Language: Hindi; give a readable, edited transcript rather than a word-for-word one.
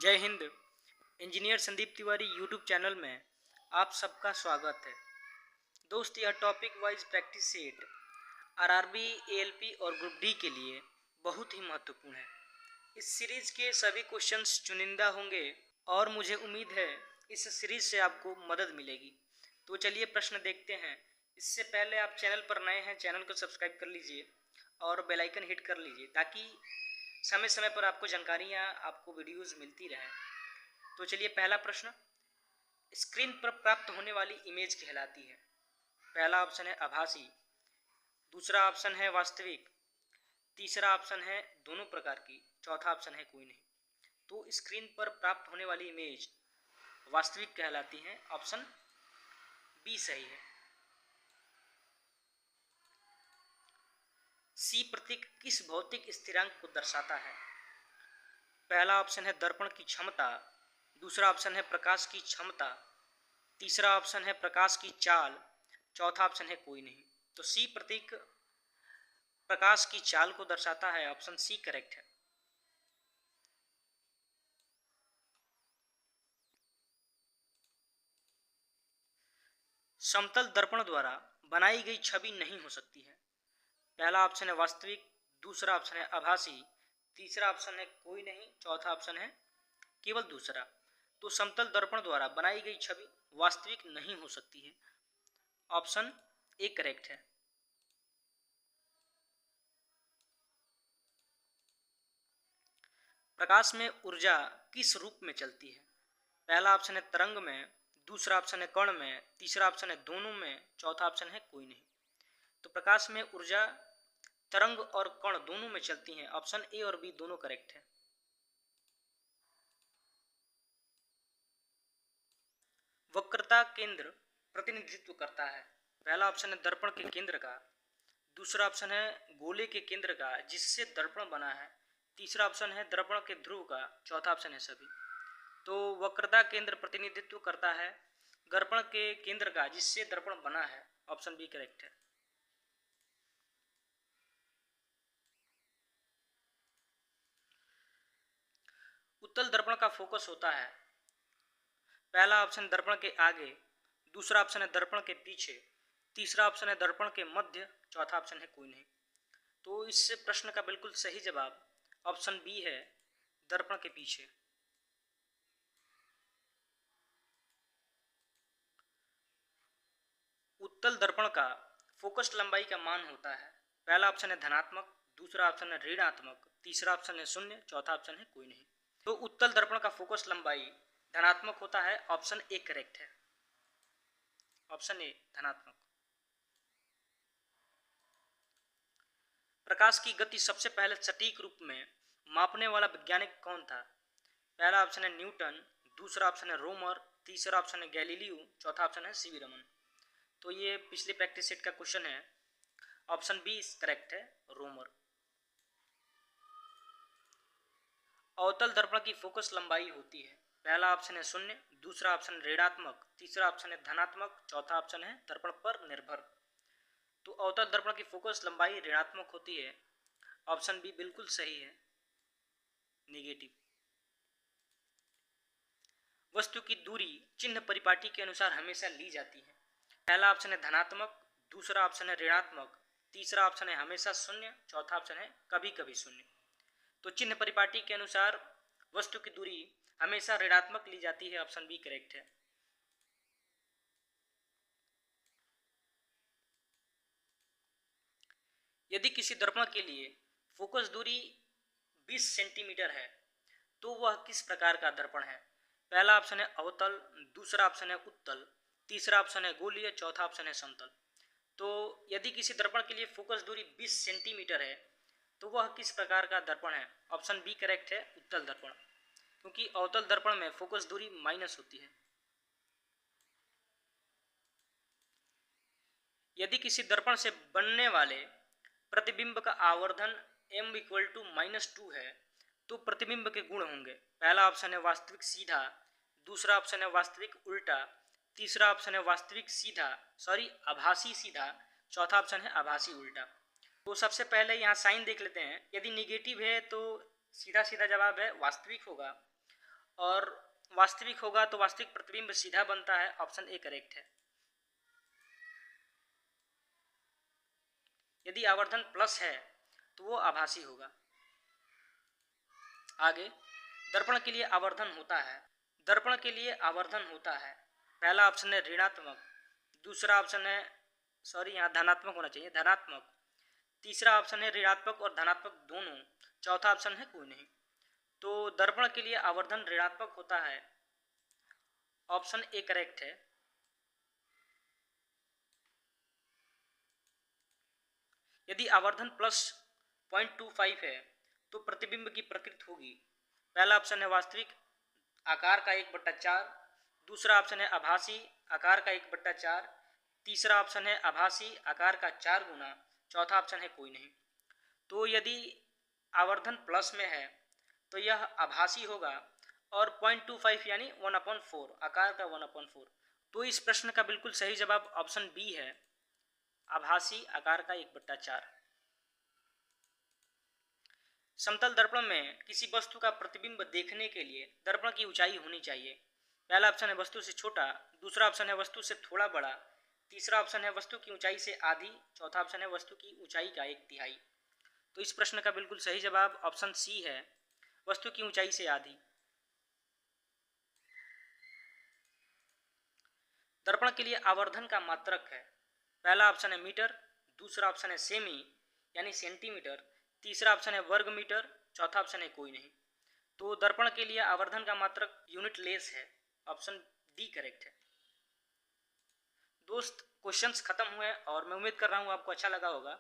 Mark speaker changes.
Speaker 1: जय Hind. Engineer Sandeep Tiwari YouTube channel में आप सबका स्वागत है। दोस्त, यह topic wise practice set RRB, ALP और ग्रुप डी के लिए बहुत ही महत्वपूर्ण है। इस सीरीज के सभी क्वेश्चंस चुनिंदा होंगे और मुझे उम्मीद है इस सीरीज से आपको मदद मिलेगी। तो चलिए प्रश्न देखते हैं। इससे पहले आप चैनल पर नए हैं, चैनल को सब्सक्राइब कर लीजिए और बेल आइकन हिट कर लीजिए ताकि समय समय पर आपको जानकारियाँ, आपको वीडियोस मिलती रहें। तो चलिए, पहला प्रश्न, स्क्रीन पर प्राप्त होने वाली इमेज कहलाती है। पहला ऑप्शन है आभासी, दूसरा ऑप्शन है वास्तविक, तीसरा ऑप्शन है दोनों प्रकार की, चौथा ऑप्शन है कोई नहीं। तो स्क्रीन पर प्राप्त होने वाली इमेज वास्तविक कहलाती है। ऑप्शन बी सही है। सी प्रतीक किस भौतिक स्थिरांक को दर्शाता है? पहला ऑप्शन है दर्पण की क्षमता, दूसरा ऑप्शन है प्रकाश की क्षमता, तीसरा ऑप्शन है प्रकाश की चाल, चौथा ऑप्शन है कोई नहीं। तो सी प्रतीक प्रकाश की चाल को दर्शाता है। ऑप्शन सी करेक्ट है। समतल दर्पण द्वारा बनाई गई छवि नहीं हो सकती है। पहला ऑप्शन है वास्तविक, दूसरा ऑप्शन है आभासी, तीसरा ऑप्शन है कोई नहीं, चौथा ऑप्शन है केवल दूसरा। तो समतल दर्पण द्वारा बनाई गई छवि वास्तविक नहीं हो सकती है। ऑप्शन ए करेक्ट है। प्रकाश में ऊर्जा किस रूप में चलती है? पहला ऑप्शन है तरंग में, दूसरा ऑप्शन है कण में, तीसरा ऑप्शन है दोनों में, चौथा ऑप्शन है कोई नहीं। तो प्रकाश में ऊर्जा तरंग और कण दोनों में चलती हैं। ऑप्शन ए और बी दोनों करेक्ट है। वक्रता केंद्र प्रतिनिधित्व करता है। पहला ऑप्शन है दर्पण के केंद्र का, दूसरा ऑप्शन है गोले के केंद्र का जिससे दर्पण बना है, तीसरा ऑप्शन है दर्पण के ध्रुव का, चौथा ऑप्शन है सभी। तो वक्रता केंद्र प्रतिनिधित्व करता है दर्पण के केंद्र का जिससे दर्पण बना है। ऑप्शन बी करेक्ट है। उत्तल दर्पण का फोकस होता है। पहला ऑप्शन दर्पण के आगे, दूसरा ऑप्शन है दर्पण के पीछे, तीसरा ऑप्शन है दर्पण के मध्य, चौथा ऑप्शन है कोई नहीं। तो इस प्रश्न का बिल्कुल सही जवाब ऑप्शन बी है, दर्पण के पीछे। उत्तल दर्पण का फोकस लंबाई का मान होता है। पहला ऑप्शन है धनात्मक, दूसरा ऑप्शन है ऋणात्मक, तीसरा ऑप्शन है शून्य, चौथा ऑप्शन है कोई नहीं। तो उत्तल दर्पण का फोकस लंबाई धनात्मक होता है। ऑप्शन ए करेक्ट है। ऑप्शन ए धनात्मक। प्रकाश की गति सबसे पहले सटीक रूप में मापने वाला वैज्ञानिक कौन था? पहला ऑप्शन है न्यूटन, दूसरा ऑप्शन है रोमर, तीसरा ऑप्शन है गैलीलियो, चौथा ऑप्शन है सीवी रमन। तो ये पिछले प्रैक्टिस सेट का क्वेश्चन है। ऑप्शन बी करेक्ट है, रोमर। अवतल दर्पण की फोकस लंबाई होती है। पहला ऑप्शन है शून्य, दूसरा ऑप्शन ऋणात्मक, तीसरा ऑप्शन है धनात्मक, चौथा ऑप्शन है दर्पण पर निर्भर। तो अवतल दर्पण की फोकस लंबाई ऋणात्मक होती है। ऑप्शन बी बिल्कुल सही है, नेगेटिव। वस्तु की दूरी चिन्ह परिपाटी के अनुसार हमेशा ली जाती है। पहला ऑप्शन है धनात्मक, दूसरा ऑप्शन है ऋणात्मक, तीसरा ऑप्शन है हमेशा शून्य, चौथा ऑप्शन है कभी कभी शून्य। तो चिन्ह परिपाटी के अनुसार वस्तु की दूरी हमेशा ऋणात्मक ली जाती है। ऑप्शन बी करेक्ट है। यदि किसी दर्पण के लिए फोकस दूरी 20 सेंटीमीटर है तो वह किस प्रकार का दर्पण है? पहला ऑप्शन है अवतल, दूसरा ऑप्शन है उत्तल, तीसरा ऑप्शन है गोलीय, चौथा ऑप्शन है समतल। तो यदि किसी दर्पण के लिए फोकस दूरी 20 सेंटीमीटर है तो वह किस प्रकार का दर्पण है? ऑप्शन बी करेक्ट है, उत्तल दर्पण, क्योंकि अवतल दर्पण में फोकस दूरी माइनस होती है। यदि किसी दर्पण से बनने वाले प्रतिबिंब का आवर्धन m इक्वल टू -2 है तो प्रतिबिंब के गुण होंगे। पहला ऑप्शन है वास्तविक सीधा, दूसरा ऑप्शन है वास्तविक उल्टा, तीसरा ऑप्शन है वास्तविक सीधा आभासी सीधा, चौथा ऑप्शन है आभासी उल्टा। तो सबसे पहले यहाँ साइन देख लेते हैं। यदि निगेटिव है तो सीधा सीधा जवाब है वास्तविक होगा, और वास्तविक होगा तो वास्तविक प्रतिबिंब सीधा बनता है, ऑप्शन ए करेक्ट है। यदि आवर्धन प्लस है तो वो आभासी होगा। आगे, दर्पण के लिए आवर्धन होता है। दर्पण के लिए आवर्धन होता है। पहला ऑप्शन है ऋणात्मक, दूसरा ऑप्शन है यहाँ धनात्मक होना चाहिए, धनात्मक, तीसरा ऑप्शन है ऋणात्मक और धनात्मक दोनों, चौथा ऑप्शन है कोई नहीं। तो दर्पण के लिए आवर्धन ऋणात्मक होता है, ऑप्शन ए करेक्ट है। यदि आवर्धन प्लस 0.25 है तो प्रतिबिंब की प्रकृति होगी। पहला ऑप्शन है वास्तविक आकार का 1/4, दूसरा ऑप्शन है आभासी आकार का 1/4, तीसरा ऑप्शन है आभासी आकार का 4 गुना, चौथा ऑप्शन है कोई नहीं। तो यदि आवर्धन प्लस में है तो यह आभासी होगा और 0.25 यानी 1/4 आकार का 1/4। तो इस प्रश्न का बिल्कुल सही जवाब ऑप्शन बी है, आभासी आकार का 1/4। समतल दर्पण में किसी वस्तु का प्रतिबिंब देखने के लिए दर्पण की ऊंचाई होनी चाहिए। पहला ऑप्शन है वस्तु से छोटा, दूसरा ऑप्शन है वस्तु से थोड़ा बड़ा, तीसरा ऑप्शन है वस्तु की ऊंचाई से आधी, चौथा ऑप्शन है वस्तु की ऊंचाई का 1/3। तो इस प्रश्न का बिल्कुल सही जवाब ऑप्शन सी है, वस्तु की ऊंचाई से आधी। दर्पण के लिए आवर्धन का मात्रक है। पहला ऑप्शन है मीटर, दूसरा ऑप्शन है सेमी यानी सेंटीमीटर, तीसरा ऑप्शन है वर्ग मीटर, चौथा ऑप्शन है कोई नहीं। तो दर्पण के लिए आवर्धन का मात्रक यूनिट लेस है, ऑप्शन डी करेक्ट है। दोस्त, क्वेश्चंस खत्म हुए और मैं उम्मीद कर रहा हूँ आपको अच्छा लगा होगा।